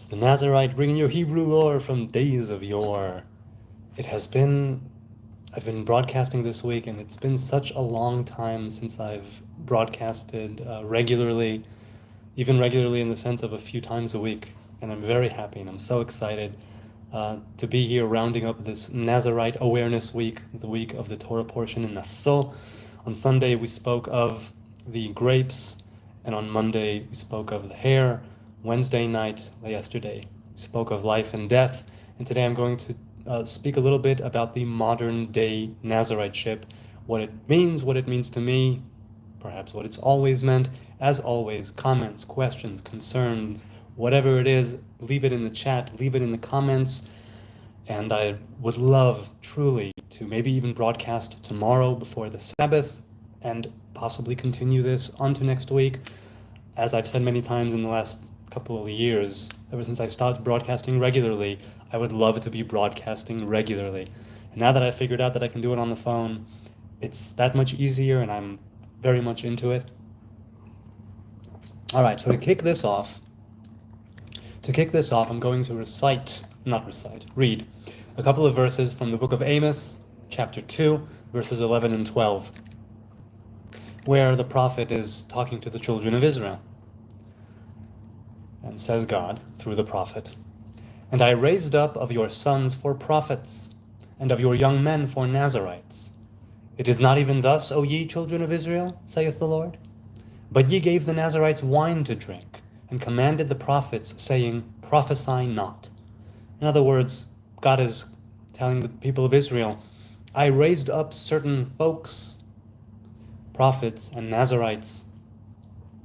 It's the Nazarite bringing you Hebrew lore from days of yore. I've been broadcasting this week, and it's been such a long time since I've broadcasted regularly, even regularly in the sense of a few times a week. And I'm very happy, and I'm so excited to be here rounding up this Nazarite Awareness Week, the week of the Torah portion in Nassau. On Sunday, we spoke of the grapes, and on Monday, we spoke of the hair. Wednesday night, yesterday, we spoke of life and death, and today I'm going to speak a little bit about the modern day Nazariteship, what it means to me, perhaps what it's always meant. As always, comments, questions, concerns, whatever it is, leave it in the chat, leave it in the comments, and I would love truly to maybe even broadcast tomorrow before the Sabbath and possibly continue this onto next week. As I've said many times in the last couple of years, ever since I started broadcasting regularly, I would love to be broadcasting regularly. And now that I figured out that I can do it on the phone, it's that much easier, and I'm very much into it. All right, so to kick this off, I'm going to read a couple of verses from the book of Amos, chapter 2, verses 11 and 12, where the prophet is talking to the children of Israel. And says God, through the prophet, "And I raised up of your sons for prophets, and of your young men for Nazarites. It is not even thus, O ye children of Israel, saith the Lord. But ye gave the Nazarites wine to drink, and commanded the prophets, saying, Prophesy not." In other words, God is telling the people of Israel, I raised up certain folks, prophets and Nazarites,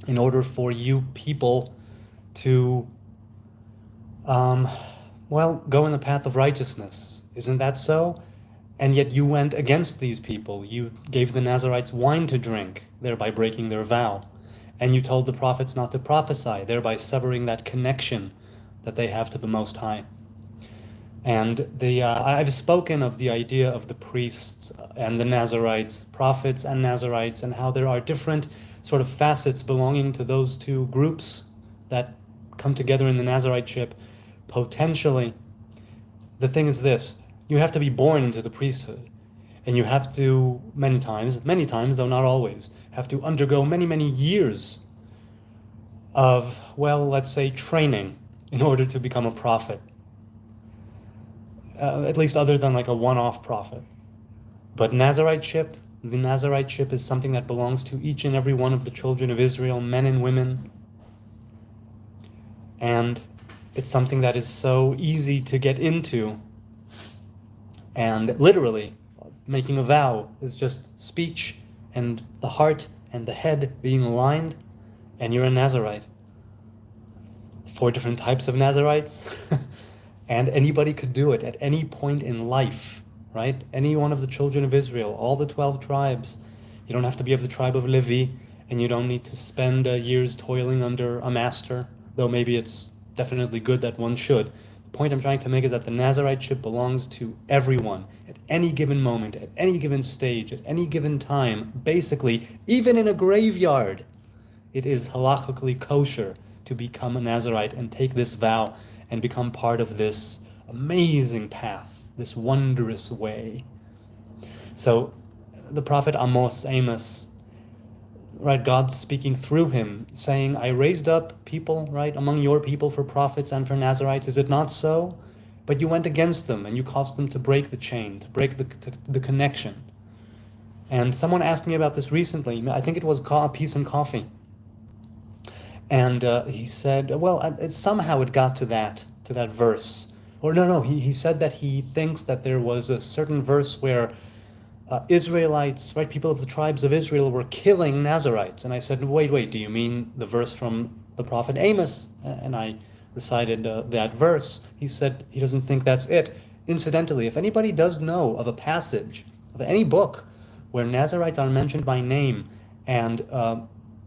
in order for you people to go in the path of righteousness. Isn't that so? And yet you went against these people. You gave the Nazarites wine to drink, thereby breaking their vow. And you told the prophets not to prophesy, thereby severing that connection that they have to the Most High. And I've spoken of the idea of the priests and the Nazarites, prophets and Nazarites, and how there are different sort of facets belonging to those two groups that come together in the Nazariteship. Potentially, the thing is this: you have to be born into the priesthood, and you have to many times, though not always, have to undergo many years of, let's say, training in order to become a prophet, at least other than like a one-off prophet. But the Nazariteship is something that belongs to each and every one of the children of Israel, men and women. And it's something that is so easy to get into. And literally, making a vow is just speech and the heart and the head being aligned, and you're a Nazarite. 4 different types of Nazarites, and anybody could do it at any point in life, right? Any one of the children of Israel, all the 12 tribes. You don't have to be of the tribe of Levi, and you don't need to spend years toiling under a master, though maybe it's definitely good that one should. The point I'm trying to make is that the Nazariteship belongs to everyone at any given moment, at any given stage, at any given time. Basically, even in a graveyard, it is halachically kosher to become a Nazarite and take this vow and become part of this amazing path, this wondrous way. So the prophet Amos, right, God speaking through him, saying, I raised up people, right, among your people for prophets and for Nazarites. Is it not so? But you went against them, and you caused them to break the chain, to break the connection. And someone asked me about this recently. I think it was Peace and Coffee. And he said, somehow it got to that verse. Or no, he said that he thinks that there was a certain verse where Israelites, right, people of the tribes of Israel were killing Nazarites. And I said, wait, do you mean the verse from the prophet Amos? And I recited that verse. He said he doesn't think that's it. Incidentally, if anybody does know of a passage of any book where Nazarites are mentioned by name and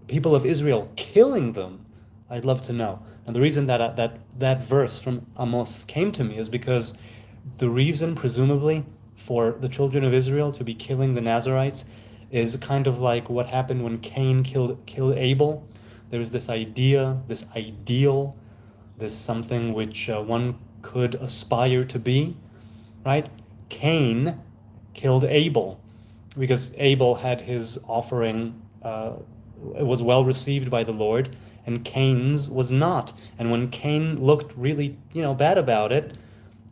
people of Israel killing them, I'd love to know. And the reason that verse from Amos came to me is because the reason, presumably, for the children of Israel to be killing the Nazarites is kind of like what happened when Cain killed Abel. There's this idea, this ideal this something which one could aspire to be, right? Cain killed Abel because Abel had his offering, it was well received by the Lord, and Cain's was not. And when Cain looked really, bad about it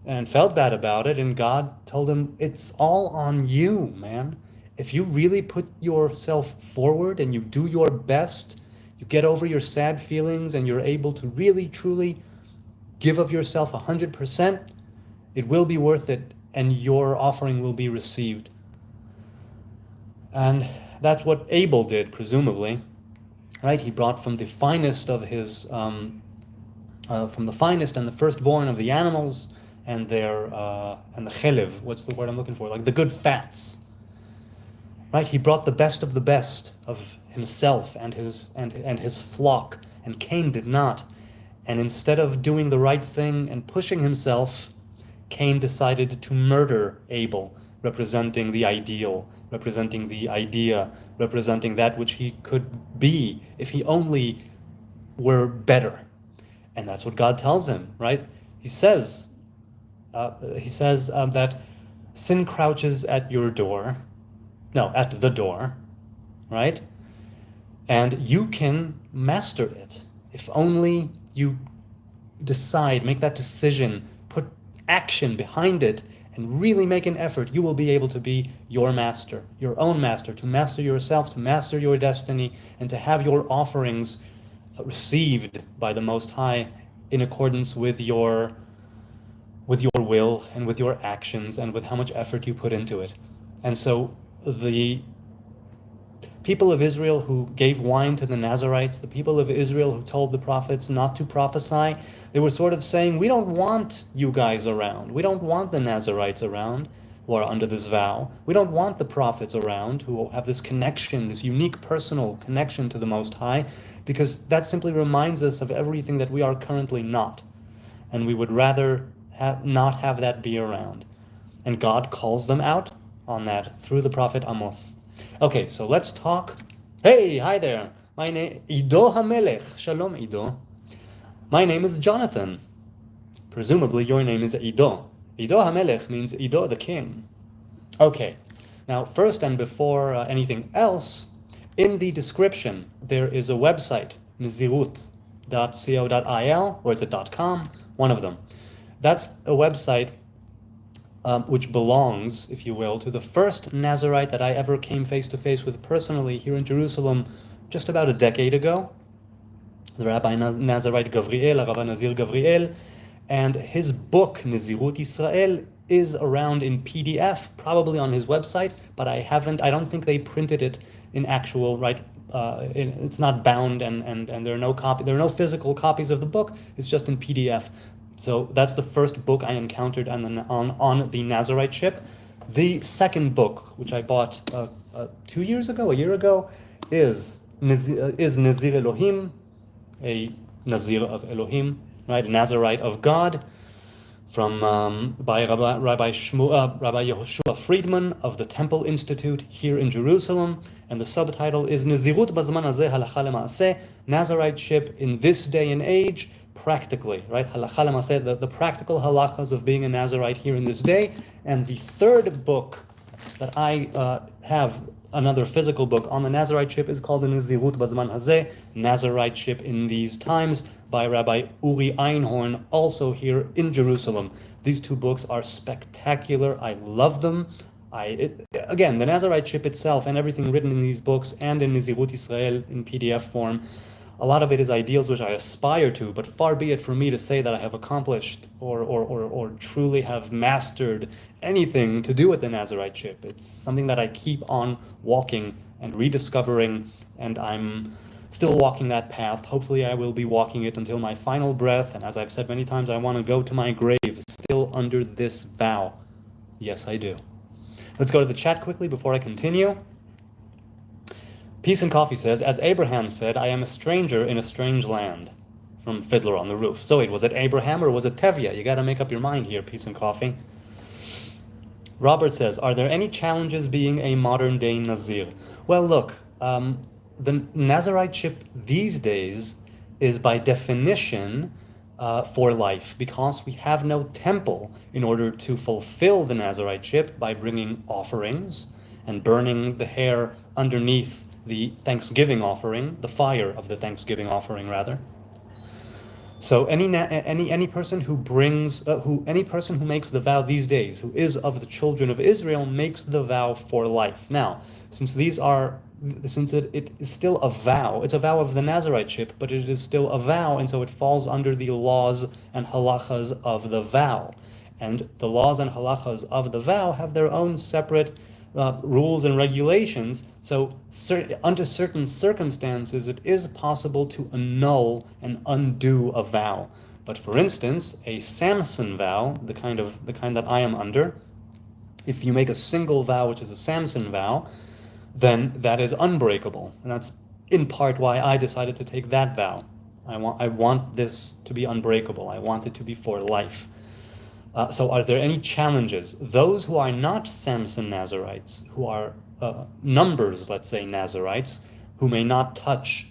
and felt bad about it, and God told him, it's all on you, man. If you really put yourself forward and you do your best, you get over your sad feelings and you're able to really, truly give of yourself 100%, it will be worth it and your offering will be received. And that's what Abel did, presumably, right? He brought from the finest of his, from the finest and the firstborn of the animals, and their and the chelev. What's the word I'm looking for? Like the good fats, right? He brought the best of the best of himself and his flock, and Cain did not. And instead of doing the right thing and pushing himself, Cain decided to murder Abel, representing the ideal, representing the idea, representing that which he could be if he only were better. And that's what God tells him, right? He says that sin crouches at your door, at the door, right? And you can master it if only you decide, make that decision, put action behind it, and really make an effort. You will be able to be your master, your own master, to master yourself, to master your destiny, and to have your offerings received by the Most High in accordance with your will and with your actions and with how much effort you put into it. And so the people of Israel who gave wine to the Nazarites, the people of Israel who told the prophets not to prophesy, they were sort of saying, we don't want you guys around. We don't want the Nazarites around who are under this vow. We don't want the prophets around who have this connection, this unique personal connection to the Most High, because that simply reminds us of everything that we are currently not. And we would rather not have that be around. And God calls them out on that through the prophet Amos. Okay, so let's talk. Hey, hi there. My name Ido Hamelech. Shalom, Ido. My name is Jonathan. Presumably your name is Ido. Ido Hamelech means Ido the king. Okay, now first and before anything else, in the description there is a website, nazirut.co.il, or is it .com? One of them. That's a website which belongs, if you will, to the first Nazarite that I ever came face to face with personally here in Jerusalem just about a decade ago. The Rabbi Nazarite Gavriel, Rabbi Nazir Gavriel, and his book, Nezirut Israel, is around in PDF, probably on his website, but I don't think they printed it in actual, right, it's not bound and there are no physical copies of the book, it's just in PDF. So that's the first book I encountered on the Nazariteship. The second book, which I bought a year ago, is Nazir Elohim, a Nazir of Elohim, right? A Nazarite of God, from by Rabbi Yehoshua Friedman of the Temple Institute here in Jerusalem, and the subtitle is Nazirut Bazman Hazeh Halacha Lema'aseh, Nazariteship in this day and age, practically, right? Halacha Lema'aseh, the practical halachas of being a Nazarite here in this day. And the third book that I have, another physical book on the Nazariteship, is called the Nazirut Bazman Hazeh, Nazariteship in these times, by Rabbi Uri Einhorn, also here in Jerusalem. These two books are spectacular. I love them. Again, the Nazariteship itself and everything written in these books and in Nezirut Israel in PDF form, a lot of it is ideals which I aspire to, but far be it from me to say that I have accomplished or truly have mastered anything to do with the Nazariteship. It's something that I keep on walking and rediscovering, and I'm still walking that path. Hopefully I will be walking it until my final breath, and as I've said many times, I want to go to my grave still under this vow. Yes, I do. Let's go to the chat quickly before I continue. Peace and Coffee says, as Abraham said, I am a stranger in a strange land. From Fiddler on the Roof. So wait, was it Abraham or was it Tevye? You got to make up your mind here, Peace and Coffee. Robert says, are there any challenges being a modern-day Nazir? Well, look, the Nazariteship these days is by definition for life, because we have no temple in order to fulfill the Nazariteship by bringing offerings and burning the hair underneath the Thanksgiving offering, the fire of the Thanksgiving offering, rather. So any person who brings any person who makes the vow these days, who is of the children of Israel, makes the vow for life. Now, since it is still a vow, it's a vow of the Nazariteship, but it is still a vow, and so it falls under the laws and halachas of the vow. And the laws and halachas of the vow have their own separate rules and regulations. So under certain circumstances, it is possible to annul and undo a vow. But for instance, a Samson vow, the kind that I am under, if you make a single vow, which is a Samson vow, then that is unbreakable. And that's in part why I decided to take that vow. I want this to be unbreakable. I want it to be for life. So are there any challenges? Those who are not Samson Nazarites, who are numbers, let's say, Nazarites, who may not touch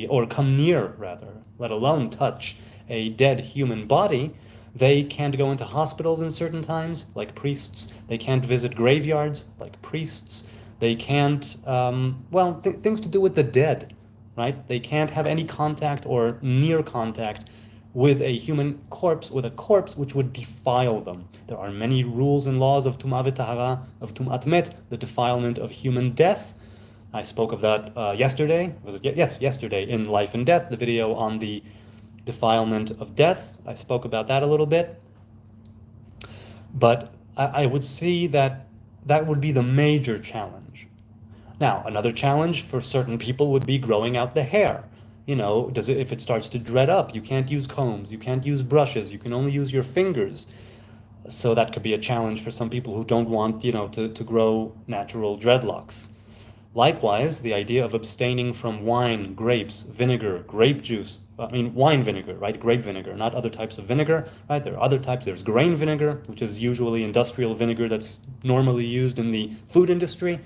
or come near, rather, let alone touch a dead human body, they can't go into hospitals in certain times, like priests. They can't visit graveyards, like priests. They can't, things to do with the dead, right? They can't have any contact or near contact with a human corpse, with a corpse which would defile them. There are many rules and laws of Tum'ah v'Tahara, of Tum'at Met, the defilement of human death. I spoke of that yesterday. Was it? Yes, yesterday in Life and Death, the video on the defilement of death. I spoke about that a little bit. But I would see that would be the major challenge. Now, another challenge for certain people would be growing out the hair. You know, if it starts to dread up, you can't use combs, you can't use brushes, you can only use your fingers. So that could be a challenge for some people who don't want, to grow natural dreadlocks. Likewise, the idea of abstaining from wine, grapes, vinegar, grape juice, wine vinegar, right? Grape vinegar, not other types of vinegar, right? There are other types. There's grain vinegar, which is usually industrial vinegar that's normally used in the food industry.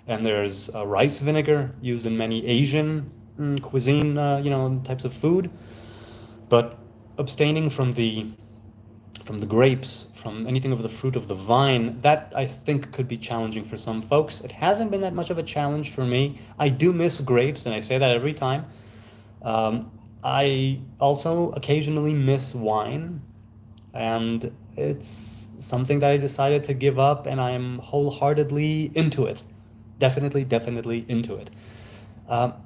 And there's rice vinegar used in many Asian cuisine, types of food. But abstaining from the grapes, from anything of the fruit of the vine, that I think could be challenging for some folks. It hasn't been that much of a challenge for me. I do miss grapes, and I say that every time. I also occasionally miss wine, and it's something that I decided to give up, and I'm wholeheartedly into it. Definitely into it.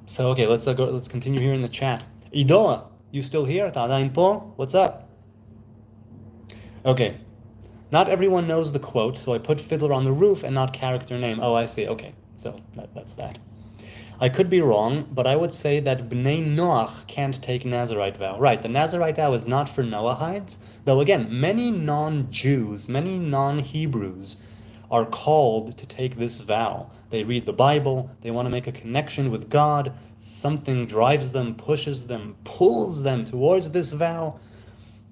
So okay, let's continue here in the chat. Idoa, you still here? Ta'adain po? What's up? Okay. Not everyone knows the quote, so I put Fiddler on the Roof and not character name. Oh, I see. Okay. So that's that. I could be wrong, but I would say that Bnei Noach can't take Nazarite vow. Right, the Nazarite vow is not for Noahides, though again, many non-Jews, many non-Hebrews are called to take this vow. They read the Bible, they want to make a connection with God, something drives them, pushes them, pulls them towards this vow,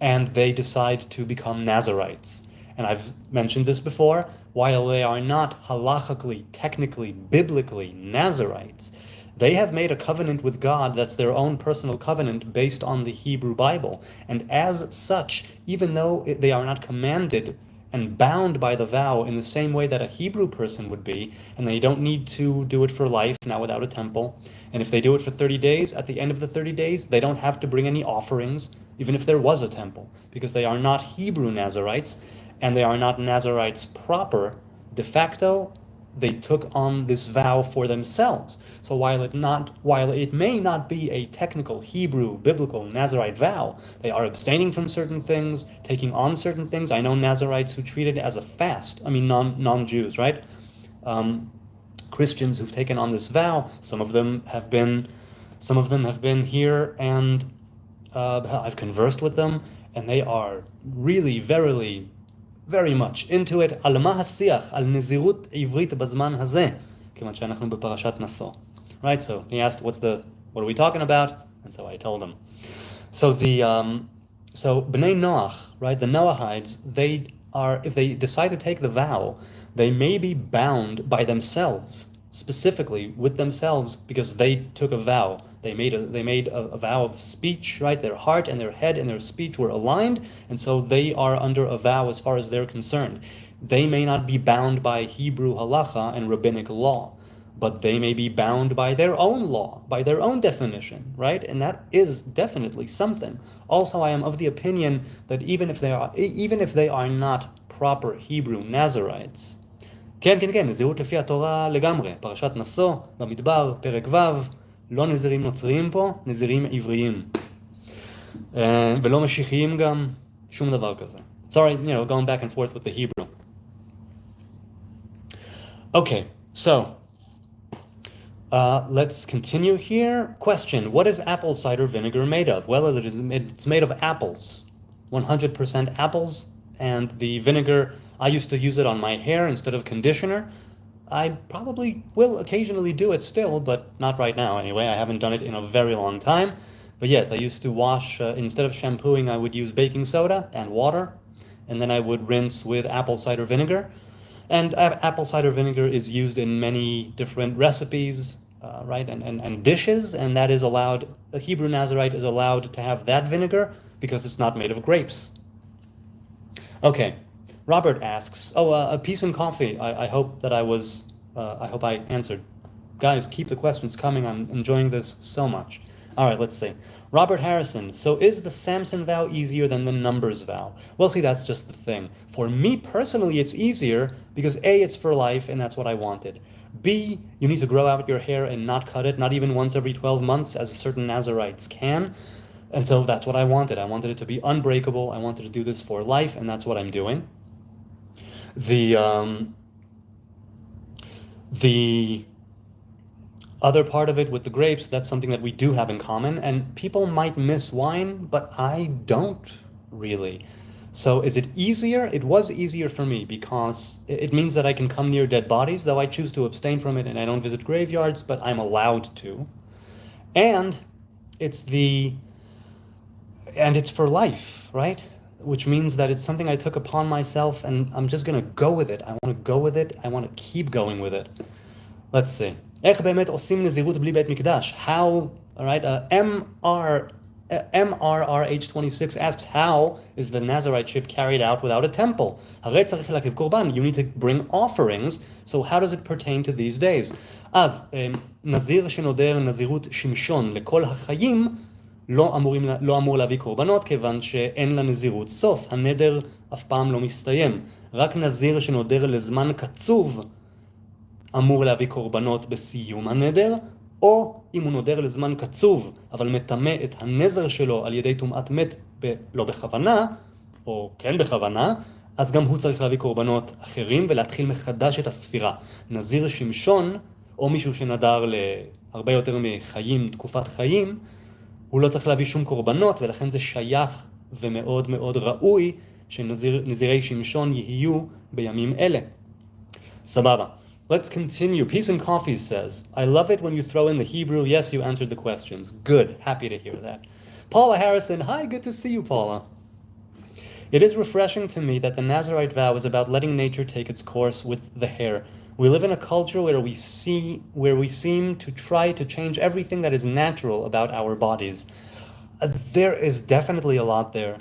and they decide to become Nazarites. And I've mentioned this before, while they are not halachically, technically, biblically Nazarites, they have made a covenant with God that's their own personal covenant based on the Hebrew Bible. And as such, even though they are not commanded and bound by the vow in the same way that a Hebrew person would be, and they don't need to do it for life, now without a temple. And if they do it for 30 days, at the end of the 30 days, they don't have to bring any offerings, even if there was a temple, because they are not Hebrew Nazarites, and they are not Nazarites proper. De facto, they took on this vow for themselves. So while it may not be a technical Hebrew biblical Nazarite vow, they are abstaining from certain things, taking on certain things. I know Nazarites who treat it as a fast. Non-Jews, right? Christians who've taken on this vow. Some of them have been here, and I've conversed with them, and they are really, very much into it. על מה השיח? על נזירות עברית בזמן הזה, כיוון שאנחנו בפרשת נשוא. Right, so he asked, what are we talking about? And so I told him. So so Bnei Noach, right, the Noahides, if they decide to take the vow, they may be bound by themselves, specifically with themselves, because they took a vow They made a vow of speech, right? Their heart and their head and their speech were aligned, and so they are under a vow as far as they're concerned. They may not be bound by Hebrew halacha and rabbinic law, but they may be bound by their own law, by their own definition, right? And that is definitely something. Also, I am of the opinion that even if they are not proper Hebrew Nazarites, כן, נזירות לפי התורה לגמרי, פרשת נשוא, במדבר, פרק ו', לא נזירים נוצריים פה, נזירים עבריים. ולא משיחיים גם, שום דבר כזה. Sorry, going back and forth with the Hebrew. Okay, so let's continue here. Question: what is apple cider vinegar made of? Well, it's made of apples, 100% apples, and the vinegar, I used to use it on my hair instead of conditioner. I probably will occasionally do it still, but not right now anyway. I haven't done it in a very long time. But yes, I used to wash, instead of shampooing, I would use baking soda and water, and then I would rinse with apple cider vinegar. And apple cider vinegar is used in many different recipes, right, and dishes, and that is allowed. A Hebrew Nazarite is allowed to have that vinegar because it's not made of grapes. Okay, Robert asks, a peace and coffee. I hope that I hope I answered. Guys, keep the questions coming. I'm enjoying this so much. All right, let's see. Robert Harrison, so is the Samson vow easier than the numbers vow? Well, see, that's just the thing. For me personally, it's easier because A, it's for life, and that's what I wanted. B, you need to grow out your hair and not cut it, not even once every 12 months, as certain Nazarites can. And so that's what I wanted. I wanted it to be unbreakable. I wanted to do this for life, and that's what I'm doing. The other part of it with the grapes, that's something that we do have in common, and people might miss wine, but I don't really. So is it easier? It was easier for me because it means that I can come near dead bodies, though I choose to abstain from it and I don't visit graveyards, but I'm allowed to. And it's for life, right? Which means that it's something I took upon myself and I'm just going to go with it. I want to go with it. I want to keep going with it. Let's see. איך באמת עושים נזירות בלי בית מקדש? How, all right, MRRH26 asks, how is the Nazariteship carried out without a temple? הרי צריך להקריב קורבן. You need to bring offerings, so how does it pertain to these days? אז נזיר שנודר נזירות שמשון לכל החיים לא אמור להביא קורבנות, כיוון שאין לנזירות סוף. הנדר אף פעם לא מסתיים. רק נזיר שנודר לזמן קצוב אמור להביא קורבנות בסיום הנדר, או אם הוא נודר לזמן קצוב, אבל מטמא את הנזר שלו על ידי טומאת מת לא בכוונה, או כן בכוונה, אז גם הוא צריך להביא קורבנות אחרים ולהתחיל מחדש את הספירה. נזיר שמשון, או מישהו שנדר להרבה יותר מחיים, תקופת חיים, הוא לא צריך להביא שום קורבנות, ולכן זה שייך ומאוד מאוד ראוי שנזירי שמשון יהיו בימים אלה. סבבה. Let's continue. Peace and Coffee says, I love it when you throw in the Hebrew. Yes, you answered the questions. Good. Happy to hear that. Paula Harrison. Hi, good to see you, Paula. It is refreshing to me that the Nazarite vow is about letting nature take its course with the hair. We live in a culture where we seem to try to change everything that is natural about our bodies. There is definitely a lot there.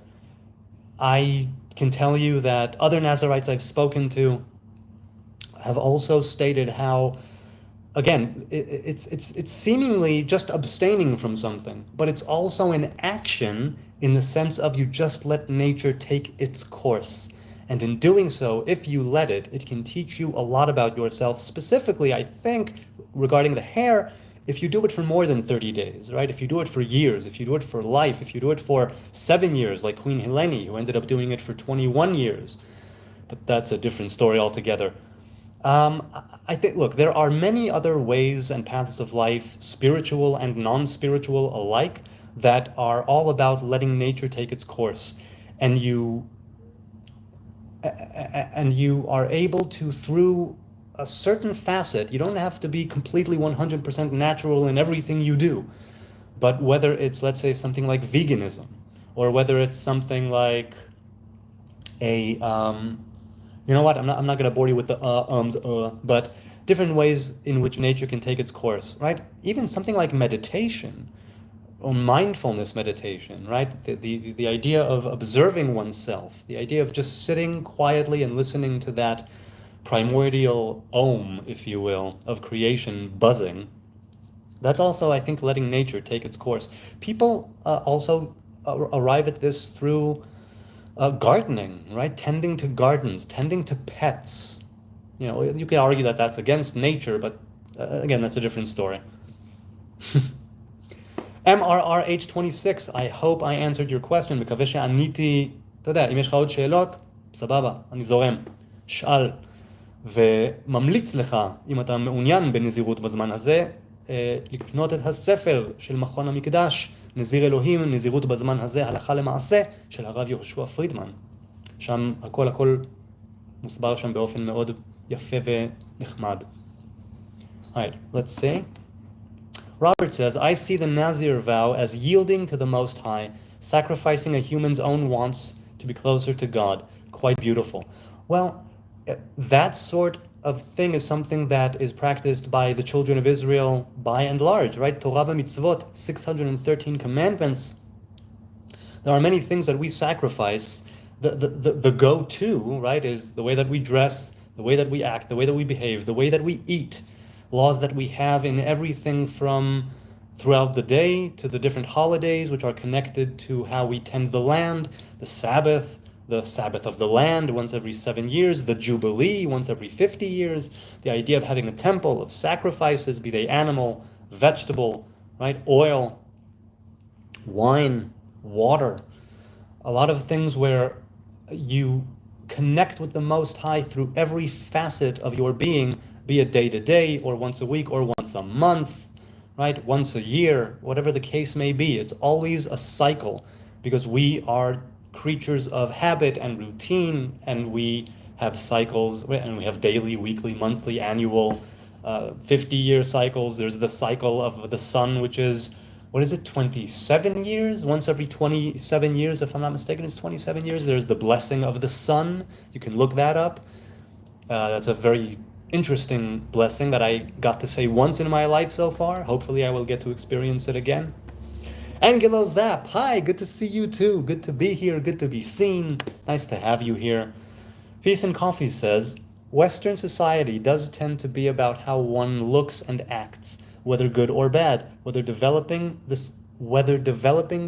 I can tell you that other Nazarites I've spoken to have also stated how, again, it's seemingly just abstaining from something, but it's also an action in the sense of you just let nature take its course. And in doing so, if you let it, it can teach you a lot about yourself. Specifically, I think, regarding the hair, if you do it for more than 30 days, right? If you do it for years, if you do it for life, if you do it for 7 years, like Queen Helene, who ended up doing it for 21 years. But that's a different story altogether. I think, look, there are many other ways and paths of life, spiritual and non-spiritual alike, that are all about letting nature take its course. And you are able to, through a certain facet, you don't have to be completely 100% natural in everything you do. But whether it's, let's say, something like veganism, or whether it's something like you know what? I'm not going to bore you with the but different ways in which nature can take its course, right? Even something like meditation or mindfulness meditation, right? The idea of observing oneself, the idea of just sitting quietly and listening to that primordial om, if you will, of creation buzzing. That's also, I think, letting nature take its course. People also arrive at this through gardening, right? Tending to gardens, tending to pets. You could argue that that's against nature, but again, that's a different story. MRRH26, I hope I answered your question. מקווה שעניתי, אתה יודע, אם יש לך עוד שאלות, סבבה, אני זורם. שאל. וממליץ לך, אם אתה מעוניין בנזירות בזמן הזה, לקנות את הספר של מכון המקדש, נזיר אלוהים, נזירות בזמן הזה, הלכה למעשה, של הרב יהושע פרידמן. שם הכל מוסבר שם באופן מאוד יפה ונחמד. Alright, let's see. Robert says, I see the Nazir vow as yielding to the Most High, sacrificing a human's own wants to be closer to God. Quite beautiful. Well, that sort of thing is something that is practiced by the children of Israel by and large, right? Torah v'mitzvot, 613 commandments. There are many things that we sacrifice. The go-to, right, is the way that we dress, the way that we act, the way that we behave, the way that we eat. Laws that we have in everything from throughout the day to the different holidays, which are connected to how we tend the land, the Sabbath of the land once every 7 years, the Jubilee once every 50 years, the idea of having a temple of sacrifices, be they animal, vegetable, right, oil, wine, water, a lot of things where you connect with the Most High through every facet of your being, be it day to day or once a week or once a month, right? Once a year, whatever the case may be. It's always a cycle because we are creatures of habit and routine, and we have cycles, and we have daily, weekly, monthly, annual, 50-year cycles. There's the cycle of the sun, which is, 27 years? Once every 27 years, if I'm not mistaken, it's 27 years. There's the blessing of the sun. You can look that up. That's a very interesting blessing that I got to say once in my life so far. Hopefully I will get to experience it again. Angelo Zap, hi, good to see you too. Good to be here, good to be seen. Nice to have you here. Peace and Coffee says, Western society does tend to be about how one looks and acts, whether good or bad, whether developing the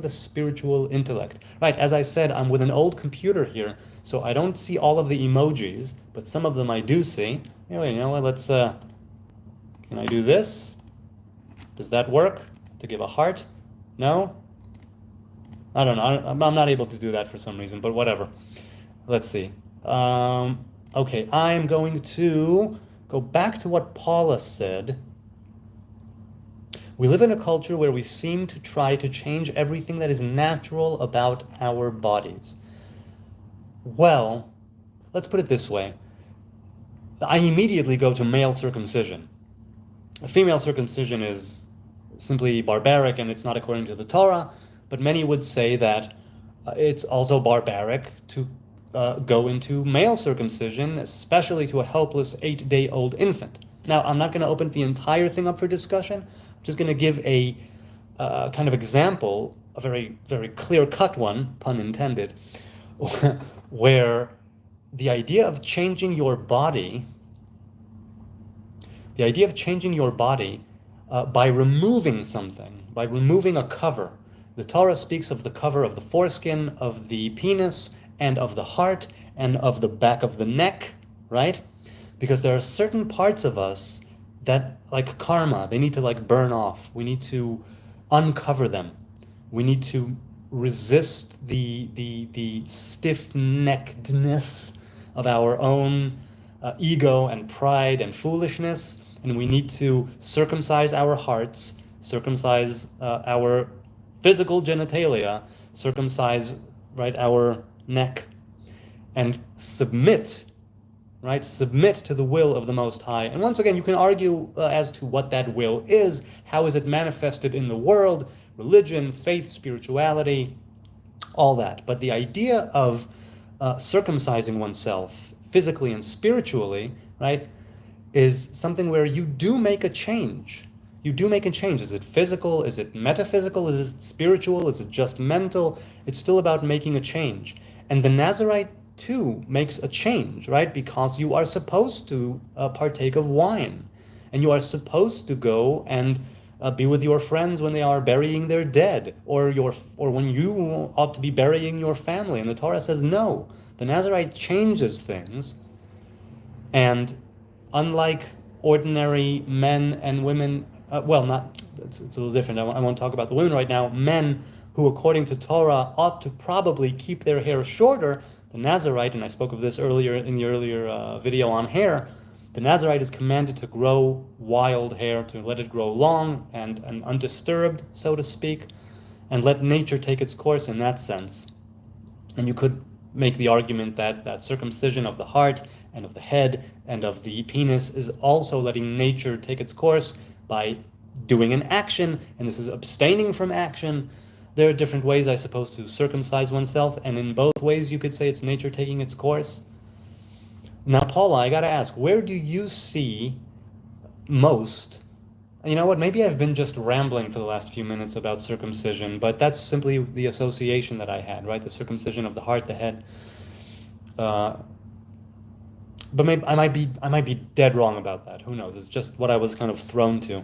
spiritual intellect. Right, as I said, I'm with an old computer here, so I don't see all of the emojis, but some of them I do see. Anyway, you know what, let's, can I do this? Does that work? To give a heart? No? I don't know, I'm not able to do that for some reason, but whatever. Let's see. Okay, I'm going to go back to what Paula said. We live in a culture where we seem to try to change everything that is natural about our bodies. Well, let's put it this way. I immediately go to male circumcision. Female circumcision is simply barbaric and it's not according to the Torah, but many would say that it's also barbaric to go into male circumcision, especially to a helpless 8-day-old infant. Now, I'm not going to open the entire thing up for discussion. I'm just going to give a kind of example, a very, very clear-cut one, pun intended, where the idea of changing your body, by removing something, by removing a cover. The Torah speaks of the cover of the foreskin, of the penis, and of the heart, and of the back of the neck, right? Because there are certain parts of us that, like karma, they need to like burn off. We need to uncover them. We need to resist the stiff-neckedness of our own ego and pride and foolishness, and we need to circumcise our hearts, circumcise our physical genitalia, circumcise, right, our neck, and submit, right? Submit to the will of the Most High. And once again, you can argue as to what that will is, how is it manifested in the world, religion, faith, spirituality, all that. But the idea of circumcising oneself physically and spiritually, right, is something where you do make a change. You do make a change. Is it physical? Is it metaphysical? Is it spiritual? Is it just mental? It's still about making a change. And the Nazarite too makes a change, right? Because you are supposed to partake of wine, and you are supposed to go and be with your friends when they are burying their dead, or when you ought to be burying your family. And the Torah says no. The Nazarite changes things, and unlike ordinary men and women, well, not, it's a little different. I won't talk about the women right now. Men who, according to Torah, ought to probably keep their hair shorter. The Nazarite, and I spoke of this earlier in the earlier video on hair, the Nazarite is commanded to grow wild hair, to let it grow long and undisturbed, so to speak, and let nature take its course in that sense. And you could make the argument that circumcision of the heart and of the head and of the penis is also letting nature take its course by doing an action, and this is abstaining from action. There are different ways, I suppose, to circumcise oneself, and in both ways you could say it's nature taking its course. Now, Paula, I gotta ask, where do you see most? You know what, maybe I've been just rambling for the last few minutes about circumcision, but that's simply the association that I had, right? The circumcision of the heart, the head. But maybe I might be dead wrong about that. Who knows? It's just what I was kind of thrown to.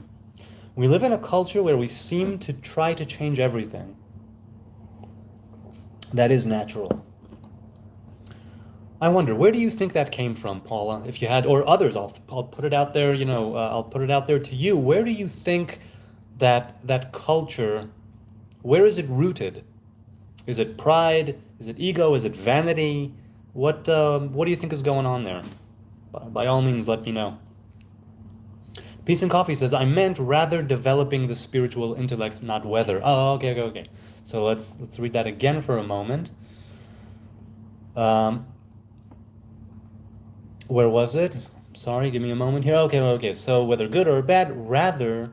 We live in a culture where we seem to try to change everything that is natural. I wonder, where do you think that came from, Paula? If you had, or others, I'll put it out there. I'll put it out there to you. Where do you think that culture? Where is it rooted? Is it pride? Is it ego? Is it vanity? What do you think is going on there? By all means, let me know. Peace and Coffee says, I meant rather developing the spiritual intellect, not whether. Oh, okay. So let's read that again for a moment. Where was it? Sorry, give me a moment here. Okay. So whether good or bad, rather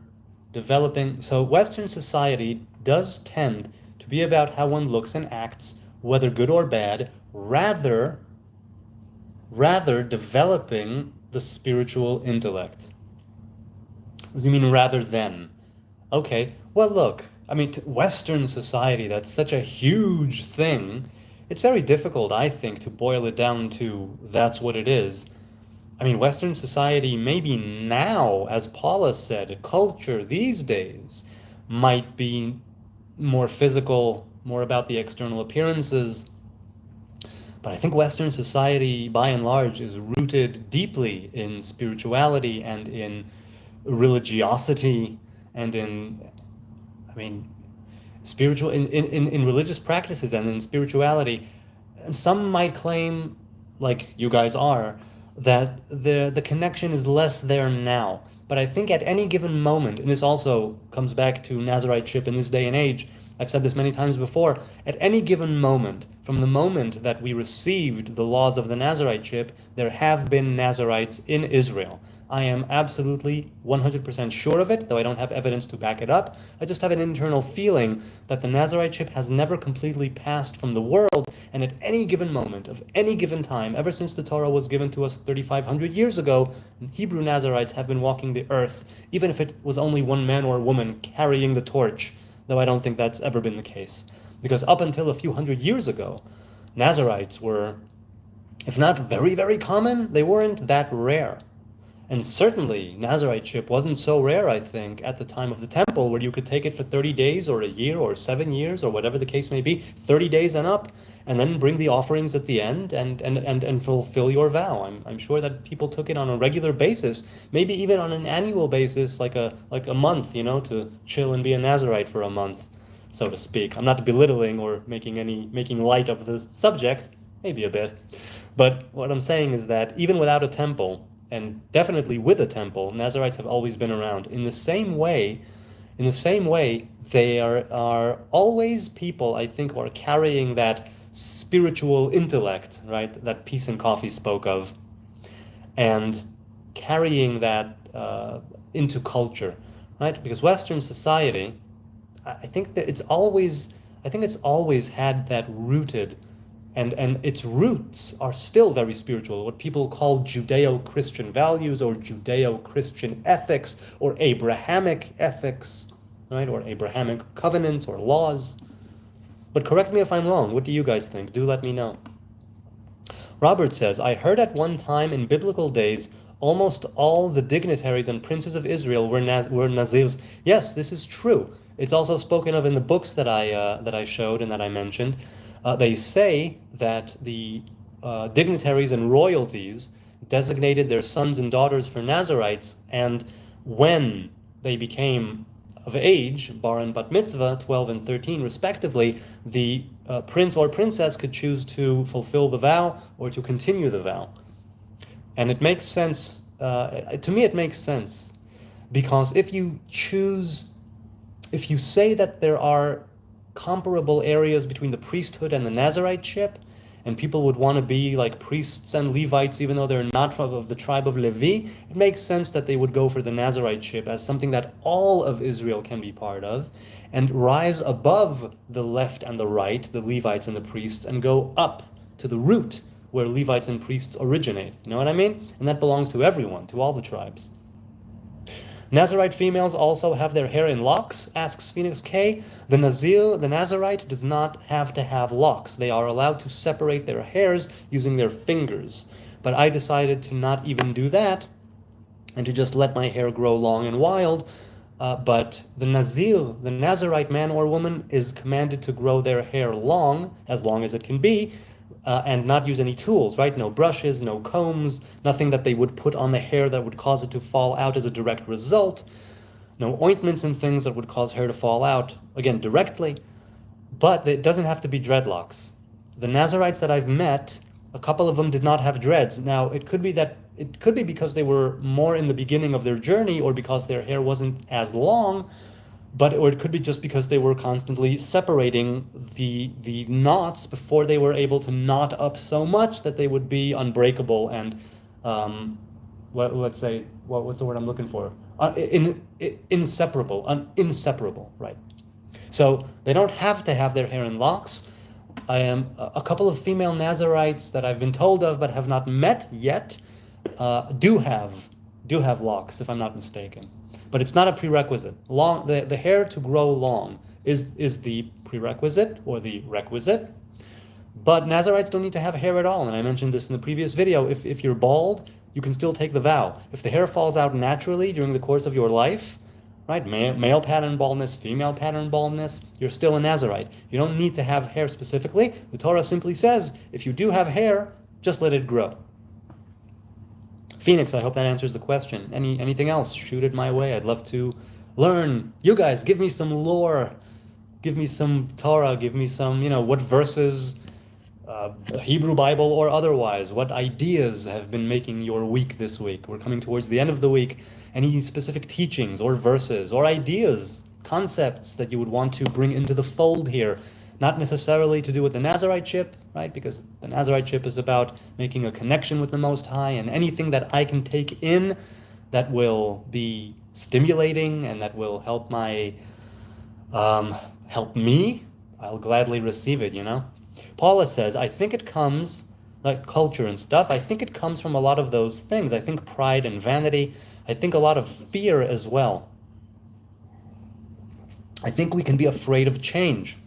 developing. So Western society does tend to be about how one looks and acts, whether good or bad, rather developing the spiritual intellect. What do you mean rather than? Okay, well look, I mean, Western society, that's such a huge thing. It's very difficult, I think, to boil it down to that's what it is. I mean, Western society, maybe now, as Paula said, culture these days might be more physical, more about the external appearances. But I think Western society, by and large, is rooted deeply in spirituality and in religiosity and spiritual in religious practices and in spirituality. Some might claim, like you guys are, that the connection is less there now. But I think at any given moment, and this also comes back to Nazariteship in this day and age, I've said this many times before, at any given moment, from the moment that we received the laws of the Nazariteship, there have been Nazarites in Israel. I am absolutely 100% sure of it, though I don't have evidence to back it up. I just have an internal feeling that the Nazariteship has never completely passed from the world, and at any given moment of any given time, ever since the Torah was given to us 3,500 years ago, Hebrew Nazarites have been walking the earth, even if it was only one man or woman carrying the torch, though I don't think that's ever been the case. Because up until a few hundred years ago, Nazarites were, if not very, very common, they weren't that rare. And certainly, Nazariteship wasn't so rare, I think, at the time of the temple, where you could take it for 30 days or a year or 7 years or whatever the case may be, 30 days and up, and then bring the offerings at the end and fulfill your vow. I'm sure that people took it on a regular basis, maybe even on an annual basis, like a month, to chill and be a Nazarite for a month, so to speak. I'm not belittling or making light of the subject, maybe a bit. But what I'm saying is that even without a temple, and definitely with a temple, Nazarites have always been around. In the same way, they are always people, I think, who are carrying that spiritual intellect, right, that Peace and Coffee spoke of, and carrying that into culture, right? Because Western society, I think it's always had that rooted and its roots are still very spiritual, what people call Judeo-Christian values or Judeo-Christian ethics or Abrahamic ethics, right? Or Abrahamic covenants or laws. But correct me if I'm wrong. What do you guys think? Do let me know. Robert says, I heard at one time in biblical days almost all the dignitaries and princes of Israel were Nazirs. Yes, this is true. It's also spoken of in the books that I showed and that I mentioned. They say that the dignitaries and royalties designated their sons and daughters for Nazarites, and when they became of age, bar and bat mitzvah, 12 and 13 respectively, the prince or princess could choose to fulfill the vow or to continue the vow. And it makes sense, to me it makes sense, because if you say that there are comparable areas between the priesthood and the Nazariteship, and people would want to be like priests and Levites even though they're not of the tribe of Levi, it makes sense that they would go for the Nazariteship as something that all of Israel can be part of, and rise above the left and the right, the Levites and the priests, and go up to the root where Levites and priests originate. You know what I mean? And that belongs to everyone, to all the tribes. Nazarite females also have their hair in locks, asks Phoenix K. The Nazarite does not have to have locks. They are allowed to separate their hairs using their fingers. But I decided to not even do that and to just let my hair grow long and wild. But the Nazarite man or woman, is commanded to grow their hair long as it can be, and not use any tools, right? No brushes, no combs, nothing that they would put on the hair that would cause it to fall out as a direct result. No ointments and things that would cause hair to fall out, again, directly. But it doesn't have to be dreadlocks. The Nazarites that I've met, a couple of them did not have dreads. Now, it could be because they were more in the beginning of their journey, or because their hair wasn't as long, or it could be just because they were constantly separating the knots before they were able to knot up so much that they would be unbreakable and, let's say, what's the word I'm looking for? Inseparable, right? So they don't have to have their hair in locks. A couple of female Nazarites that I've been told of but have not met yet do have locks, if I'm not mistaken. But it's not a prerequisite. The hair to grow long is the prerequisite or the requisite. But Nazarites don't need to have hair at all. And I mentioned this in the previous video. If you're bald, you can still take the vow. If the hair falls out naturally during the course of your life, right, male pattern baldness, female pattern baldness, you're still a Nazarite. You don't need to have hair specifically. The Torah simply says, if you do have hair, just let it grow. Phoenix, I hope that answers the question. Anything else, shoot it my way. I'd love to learn. You guys, give me some lore. Give me some Torah. Give me some, what verses, Hebrew Bible or otherwise, what ideas have been making your week this week. We're coming towards the end of the week. Any specific teachings or verses or ideas, concepts that you would want to bring into the fold here? Not necessarily to do with the Nazariteship, right? Because the Nazariteship is about making a connection with the Most High, and anything that I can take in that will be stimulating and that will help help me, I'll gladly receive it, Paula says, I think it comes, like culture and stuff, I think it comes from a lot of those things. I think pride and vanity. I think a lot of fear as well. I think we can be afraid of change.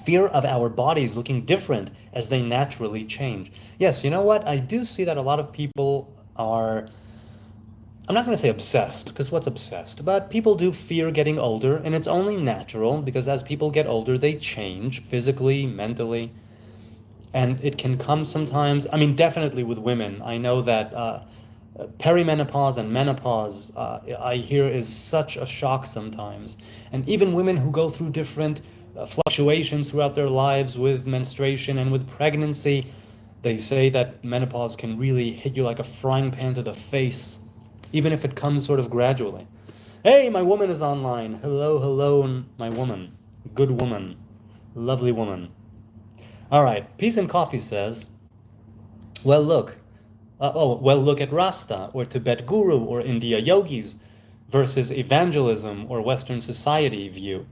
Fear of our bodies looking different as they naturally change. Yes, you know what? I do see that a lot of people are, I'm not going to say obsessed, because what's obsessed? But people do fear getting older, and it's only natural, because as people get older, they change physically, mentally, and it can come sometimes, definitely with women. I know that perimenopause and menopause, I hear, is such a shock sometimes. And even women who go through different fluctuations throughout their lives with menstruation and with pregnancy, they say that menopause can really hit you like a frying pan to the face, even if it comes sort of gradually. Hey, my woman is online. Hello, my woman. Good woman. Lovely woman. All right, Peace and Coffee says, look at Rasta or Tibet Guru or India yogis versus evangelism or Western society view.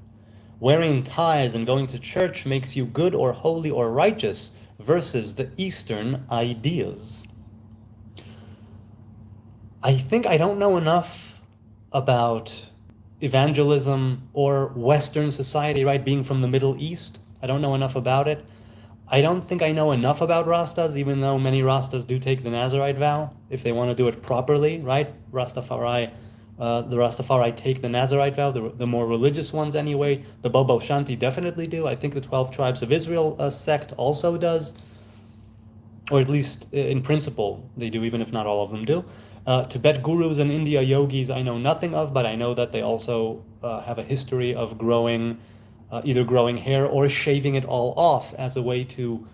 Wearing ties and going to church makes you good or holy or righteous versus the Eastern ideas. I think I don't know enough about evangelism or Western society, right? Being from the Middle East, I don't know enough about it. I don't think I know enough about Rastas, even though many Rastas do take the Nazarite vow, if they want to do it properly, right? The Rastafari take the Nazarite vow, the more religious ones anyway. The Bobo Shanti definitely do. I think the 12 Tribes of Israel sect also does, or at least in principle they do, even if not all of them do. Tibet gurus and India yogis I know nothing of, but I know that they also have a history of either growing hair or shaving it all off as a way to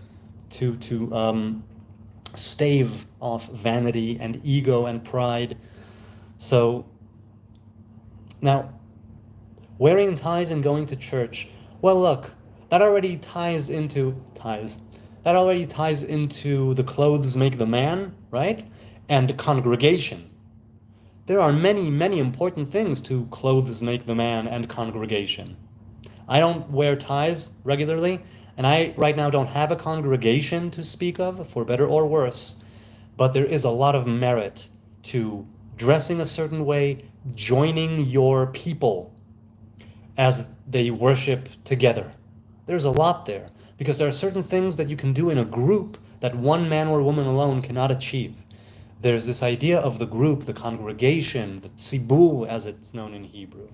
stave off vanity and ego and pride. So now, wearing ties and going to church, well, look, that already ties into the clothes make the man, right? And congregation. There are many, many important things to clothes make the man and congregation. I don't wear ties regularly, and I right now don't have a congregation to speak of, for better or worse, but there is a lot of merit to dressing a certain way, joining your people as they worship together. There's a lot there, because there are certain things that you can do in a group that one man or woman alone cannot achieve. There's this idea of the group, the congregation, the tzibur as it's known in Hebrew,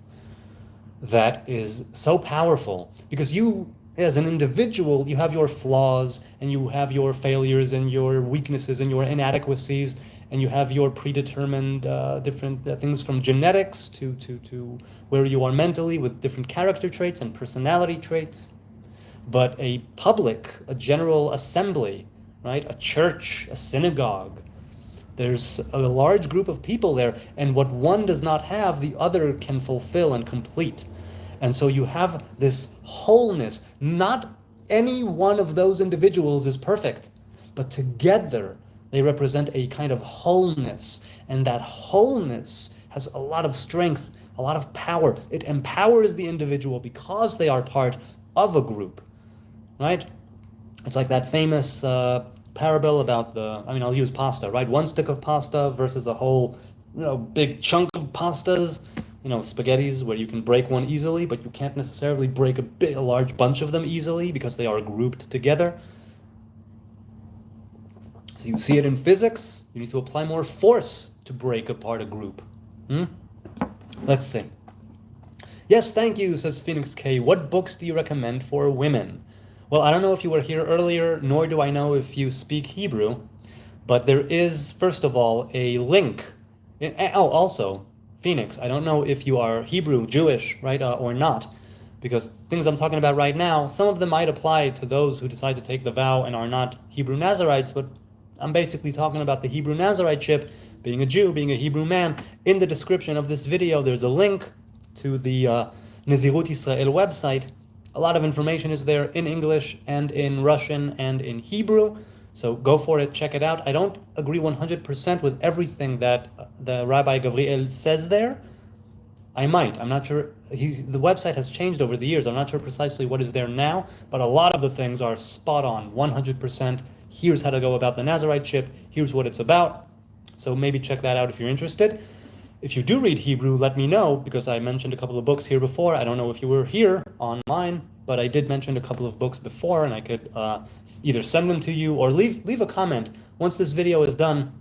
that is so powerful, because you, as an individual, you have your flaws and you have your failures and your weaknesses and your inadequacies, and you have your predetermined different things, from genetics to where you are mentally, with different character traits and personality traits. But a general assembly, right? A church, a synagogue, there's a large group of people there, and what one does not have, the other can fulfill and complete. And so you have this wholeness. Not any one of those individuals is perfect, but together they represent a kind of wholeness. And that wholeness has a lot of strength, a lot of power. It empowers the individual because they are part of a group, right? It's like that famous parable about I'll use pasta, right? One stick of pasta versus a whole, big chunk of pastas. Spaghettis, where you can break one easily, but you can't necessarily break a large bunch of them easily because they are grouped together. So you see it in physics. You need to apply more force to break apart a group. Let's see. Yes, thank you, says Phoenix K. What books do you recommend for women? Well, I don't know if you were here earlier, nor do I know if you speak Hebrew, but there is, first of all, a link. Also, Phoenix, I don't know if you are Hebrew, Jewish, right, or not, because things I'm talking about right now, some of them might apply to those who decide to take the vow and are not Hebrew Nazarites, but I'm basically talking about the Hebrew Nazariteship, being a Jew, being a Hebrew man. In the description of this video, there's a link to the Nazirut Israel website. A lot of information is there in English and in Russian and in Hebrew. So go for it, check it out. I don't agree 100% with everything that the Rabbi Gavriel says there. I might. I'm not sure. The website has changed over the years. I'm not sure precisely what is there now, but a lot of the things are spot on, 100%. Here's how to go about the Nazariteship. Here's what it's about. So maybe check that out if you're interested. If you do read Hebrew, let me know, because I mentioned a couple of books here before. I don't know if you were here online, but I did mention a couple of books before, and I could either send them to you or leave a comment. Once this video is done,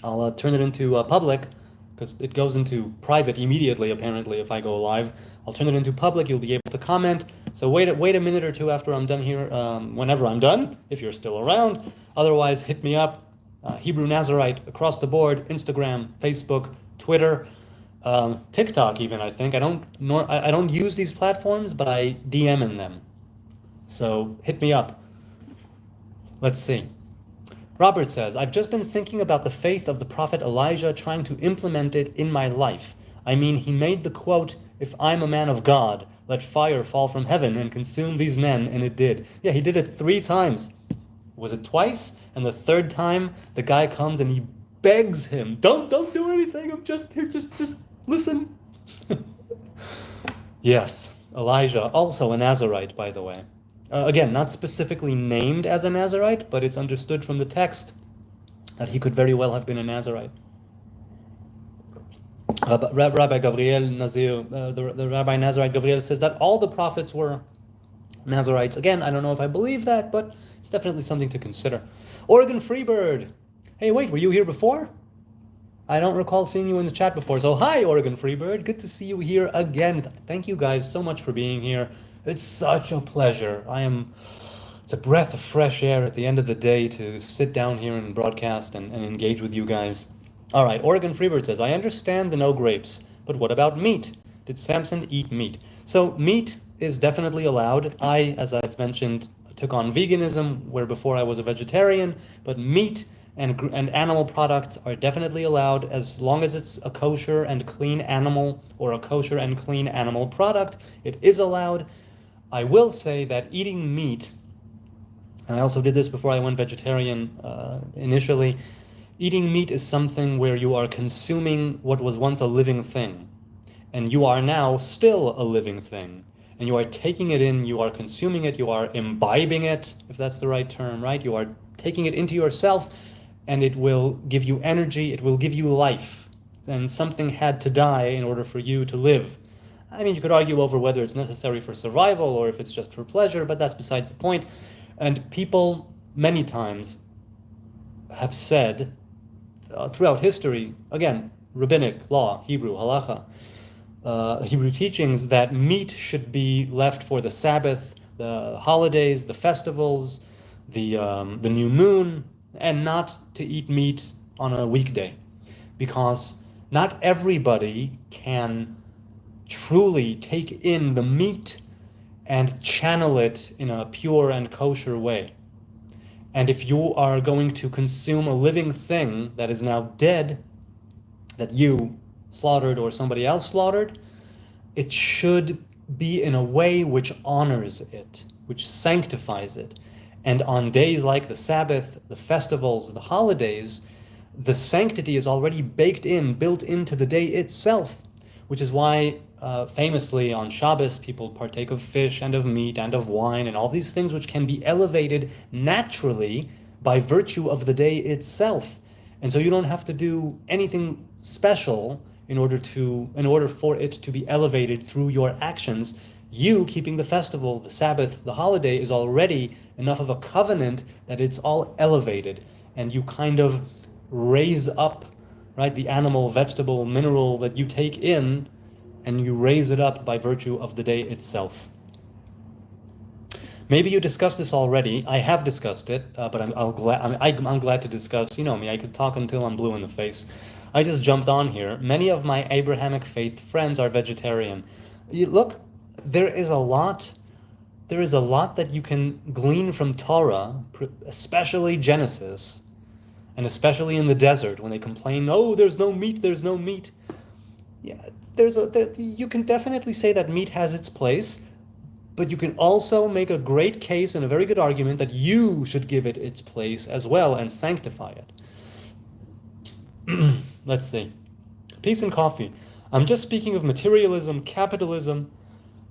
I'll turn it into public, because it goes into private immediately, apparently, if I go live. I'll turn it into public. You'll be able to comment. So wait a minute or two after I'm done here, whenever I'm done, if you're still around. Otherwise, hit me up. Hebrew Nazarite across the board, Instagram, Facebook, Twitter, TikTok even, I think. I don't use these platforms, but I DM in them. So hit me up. Let's see. Robert says, I've just been thinking about the faith of the prophet Elijah, trying to implement it in my life. I mean, he made the quote, "If I'm a man of God, let fire fall from heaven and consume these men," and it did. Yeah, he did it 3 times. Was it twice? And the 3rd time, the guy comes and he begs him, don't do anything, I'm just here, just listen. Yes, Elijah, also a Nazarite, by the way. Again, not specifically named as a Nazarite, but it's understood from the text that he could very well have been a Nazarite. Rabbi Gavriel Nazir, the Rabbi Nazarite Gavriel says that all the prophets were Nazarites. Again, I don't know if I believe that, but it's definitely something to consider. Oregon Freebird. Hey, wait, were you here before? I don't recall seeing you in the chat before. So hi, Oregon Freebird. Good to see you here again. Thank you guys so much for being here. It's such a pleasure. It's a breath of fresh air at the end of the day to sit down here and broadcast and engage with you guys. All right, Oregon Freebird says, I understand the no grapes, but what about meat? Did Samson eat meat? So meat is definitely allowed. I, as I've mentioned, took on veganism, where before I was a vegetarian, but meat and animal products are definitely allowed as long as it's a kosher and clean animal or a kosher and clean animal product. It is allowed. I will say that eating meat, and I also did this before I went vegetarian initially, eating meat is something where you are consuming what was once a living thing, and you are now still a living thing, and you are taking it in, you are consuming it, you are imbibing it, if that's the right term, right? You are taking it into yourself, and it will give you energy, it will give you life, and something had to die in order for you to live. I mean, you could argue over whether it's necessary for survival or if it's just for pleasure, but that's beside the point. And people many times have said throughout history, again, rabbinic law, Hebrew, halacha, Hebrew teachings, that meat should be left for the Sabbath, the holidays, the festivals, the new moon, and not to eat meat on a weekday, because not everybody can truly take in the meat and channel it in a pure and kosher way. And if you are going to consume a living thing that is now dead, that you slaughtered or somebody else slaughtered, it should be in a way which honors it, which sanctifies it. And on days like the Sabbath, the festivals, the holidays, the sanctity is already baked in, built into the day itself, which is why famously on Shabbos people partake of fish and of meat and of wine and all these things which can be elevated naturally by virtue of the day itself. And so you don't have to do anything special in order for it to be elevated through your actions. You keeping the festival, the Sabbath, the holiday is already enough of a covenant that it's all elevated, and you kind of raise up, right, the animal, vegetable, mineral that you take in, and you raise it up by virtue of the day itself. Maybe you discussed this already. I have discussed it, but I'm glad to discuss. You know me, I could talk until I'm blue in the face. I just jumped on here. Many of my Abrahamic faith friends are vegetarian. Look, there is a lot that you can glean from Torah, especially Genesis, and especially in the desert when they complain, oh, there's no meat. Yeah, you can definitely say that meat has its place, but you can also make a great case and a very good argument that you should give it its place as well and sanctify it. Let's see. Peace and coffee. I'm just speaking of materialism, capitalism,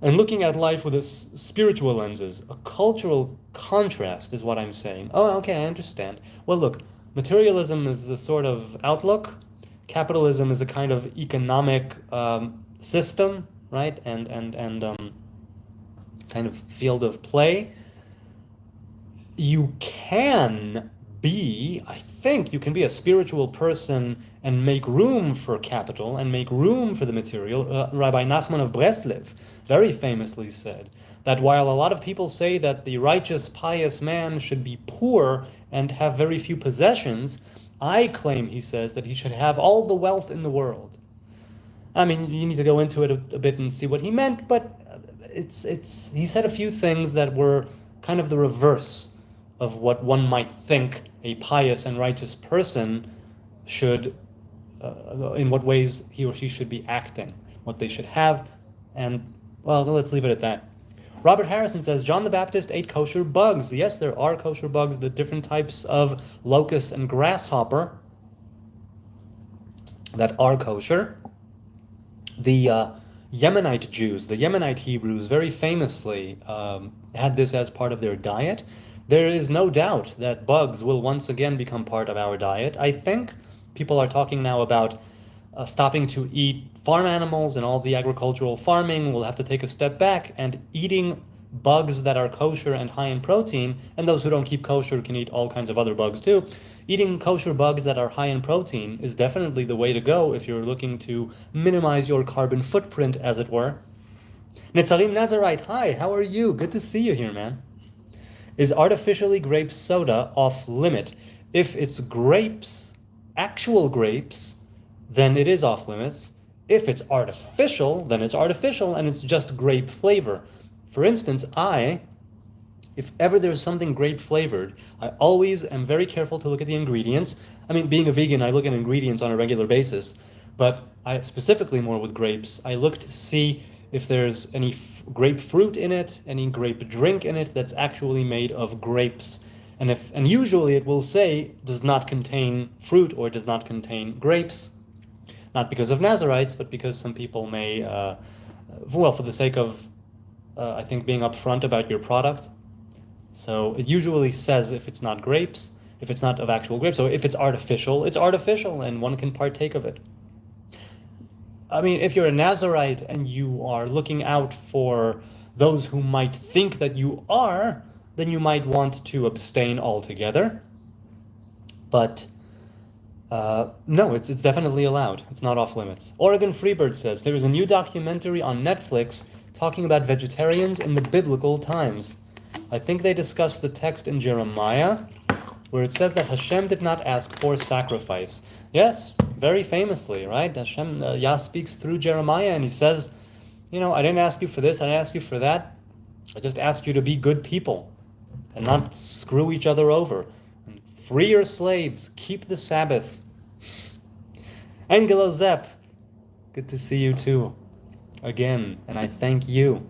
and looking at life with spiritual lenses. A cultural contrast is what I'm saying. Oh, okay, I understand. Well, look, materialism is the sort of outlook. Capitalism is a kind of economic system, right? And kind of field of play. You can be, I think, you can be a spiritual person and make room for capital and make room for the material. Rabbi Nachman of Breslev very famously said that while a lot of people say that the righteous, pious man should be poor and have very few possessions, I claim, he says, that he should have all the wealth in the world. I mean, you need to go into it a bit and see what he meant, but he said a few things that were kind of the reverse of what one might think a pious and righteous person should, in what ways he or she should be acting, what they should have, and, well, let's leave it at that. Robert Harrison says, John the Baptist ate kosher bugs. Yes, there are kosher bugs, the different types of locust and grasshopper that are kosher. Yemenite Jews, the Yemenite Hebrews, very famously had this as part of their diet. There is no doubt that bugs will once again become part of our diet. I think people are talking now about stopping to eat farm animals and all the agricultural farming. We'll have to take a step back and eating bugs that are kosher and high in protein, and those who don't keep kosher can eat all kinds of other bugs too. Eating kosher bugs that are high in protein is definitely the way to go if you're looking to minimize your carbon footprint, as it were. Netzarim Nazarite, hi, how are you? Good to see you here, man. Is artificially grape soda off limit? If it's grapes, actual grapes, then it is off limits. If it's artificial, then it's artificial and it's just grape flavor. For instance, if ever there's something grape flavored, I always am very careful to look at the ingredients. I mean, being a vegan, I look at ingredients on a regular basis, but I specifically more with grapes, I look to see if there's any grapefruit in it, any grape drink in it that's actually made of grapes. And usually it will say does not contain fruit or does not contain grapes. Not because of Nazarites, but because some people may, for the sake of I think being upfront about your product. So it usually says if it's not grapes, if it's not of actual grapes. So if it's artificial and one can partake of it. I mean, if you're a Nazarite and you are looking out for those who might think that you are, then you might want to abstain altogether. But no, it's definitely allowed. It's not off limits. Oregon Freebird says, there is a new documentary on Netflix talking about vegetarians in the biblical times. I think they discuss the text in Jeremiah, where it says that Hashem did not ask for sacrifice. Yes, very famously, right? Hashem, Yah speaks through Jeremiah, and he says, I didn't ask you for this, I didn't ask you for that. I just asked you to be good people and not screw each other over. And free your slaves, keep the Sabbath. Angelo Zepp, good to see you too. Again, and I thank you.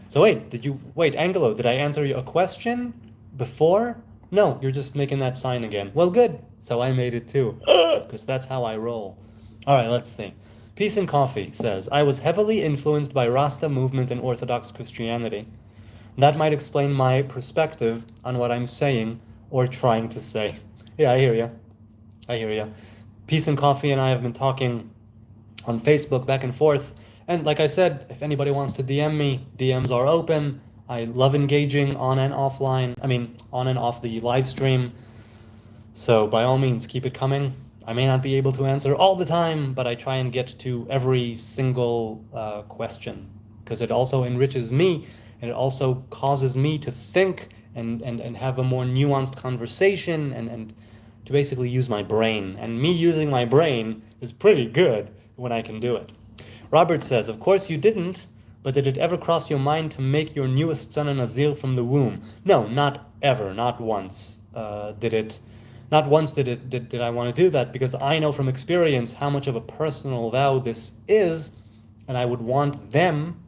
So wait, Angelo, did I answer a question before? No, you're just making that sign again. Well, good. So I made it too, because that's how I roll. All right, let's see. Peace and Coffee says, I was heavily influenced by Rasta movement and Orthodox Christianity. That might explain my perspective on what I'm saying or trying to say. Yeah, I hear you. Peace and Coffee and I have been talking on Facebook back and forth. And like I said, if anybody wants to DM me, DMs are open. I love engaging on and off the live stream. So by all means, keep it coming. I may not be able to answer all the time, but I try and get to every single question, because it also enriches me, and it also causes me to think and have a more nuanced conversation and to basically use my brain. And me using my brain is pretty good when I can do it. Robert says, of course you didn't, but did it ever cross your mind to make your newest son a Nazir from the womb? No, not ever, not once did I want to do that, because I know from experience how much of a personal vow this is, and I would want them.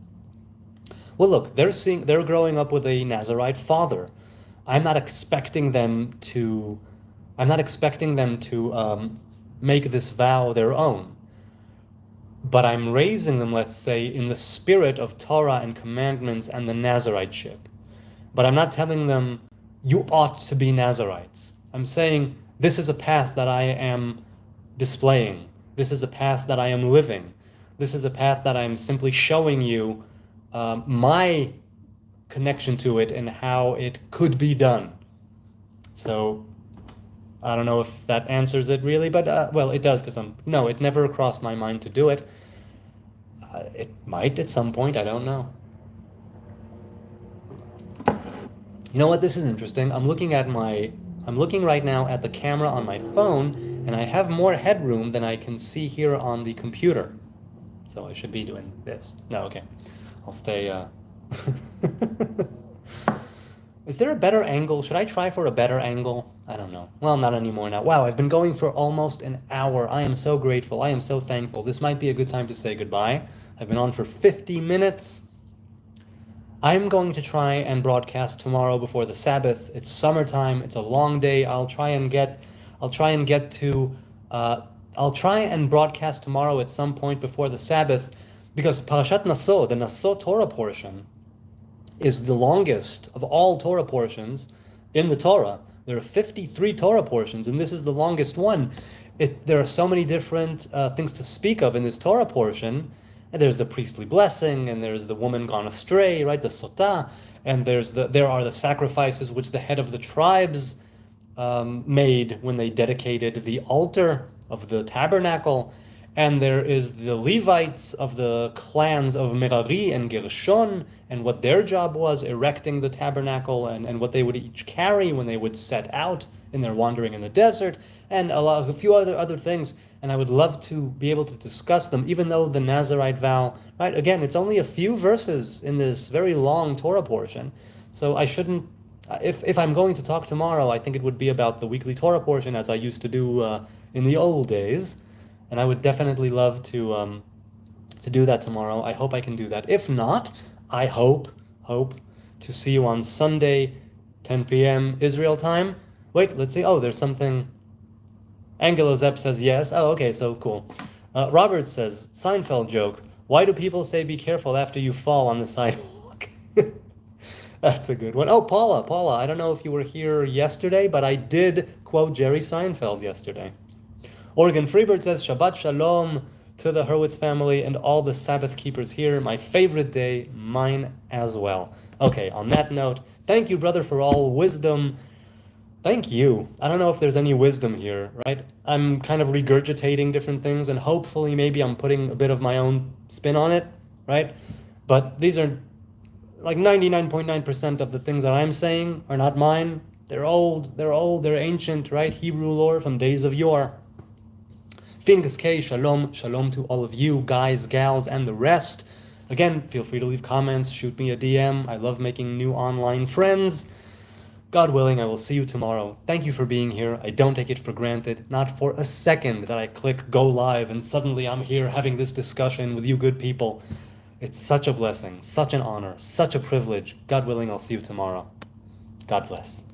Well, look, they're growing up with a Nazarite father. I'm not expecting them to make this vow their own. But I'm raising them, let's say, in the spirit of Torah and commandments and the Nazariteship. But I'm not telling them, you ought to be Nazarites. I'm saying, this is a path that I am displaying. This is a path that I am living. This is a path that I'm simply showing you my connection to it and how it could be done. So I don't know if that answers it really, but well, it does, because it never crossed my mind to do it. It might at some point, I don't know. You know what? This is interesting. I'm looking right now at the camera on my phone, and I have more headroom than I can see here on the computer. So I should be doing this. No, okay. I'll stay. Is there a better angle? Should I try for a better angle? I don't know. Well, not anymore now. Wow, I've been going for almost an hour. I am so grateful. I am so thankful. This might be a good time to say goodbye. I've been on for 50 minutes. I'm going to try and broadcast tomorrow before the Sabbath. It's summertime. It's a long day. I'll try and broadcast tomorrow at some point before the Sabbath. because Parashat Naso, the Naso Torah portion, is the longest of all Torah portions in the Torah. There are 53 Torah portions, and this is the longest one. There are so many different things to speak of in this Torah portion. And there's the priestly blessing, and there's the woman gone astray, right? The sotah, and there are the sacrifices which the head of the tribes made when they dedicated the altar of the tabernacle. And there is the Levites of the clans of Merari and Gershon, and what their job was, erecting the tabernacle, and what they would each carry when they would set out in their wandering in the desert, and a few other things. And I would love to be able to discuss them, even though the Nazarite vow, right? Again, it's only a few verses in this very long Torah portion, so I shouldn't. If I'm going to talk tomorrow, I think it would be about the weekly Torah portion, as I used to do in the old days. And I would definitely love to do that tomorrow. I hope I can do that. If not, I hope to see you on Sunday, 10 p.m. Israel time. Wait, let's see. Oh, there's something. Angelo Zepp says yes. Oh, okay, so cool. Robert says, Seinfeld joke. Why do people say be careful after you fall on the sidewalk? That's a good one. Oh, Paula, I don't know if you were here yesterday, but I did quote Jerry Seinfeld yesterday. Oregon Freebird says, Shabbat Shalom to the Hurwitz family and all the Sabbath keepers here. My favorite day, mine as well. Okay, on that note, thank you, brother, for all wisdom. Thank you. I don't know if there's any wisdom here, right? I'm kind of regurgitating different things, and hopefully maybe I'm putting a bit of my own spin on it, right? But these are like 99.9% of the things that I'm saying are not mine. They're old, they're ancient, right? Hebrew lore from days of yore. Fingus K, shalom to all of you, guys, gals, and the rest. Again, feel free to leave comments, shoot me a DM. I love making new online friends. God willing, I will see you tomorrow. Thank you for being here. I don't take it for granted, not for a second that I click go live and suddenly I'm here having this discussion with you good people. It's such a blessing, such an honor, such a privilege. God willing, I'll see you tomorrow. God bless.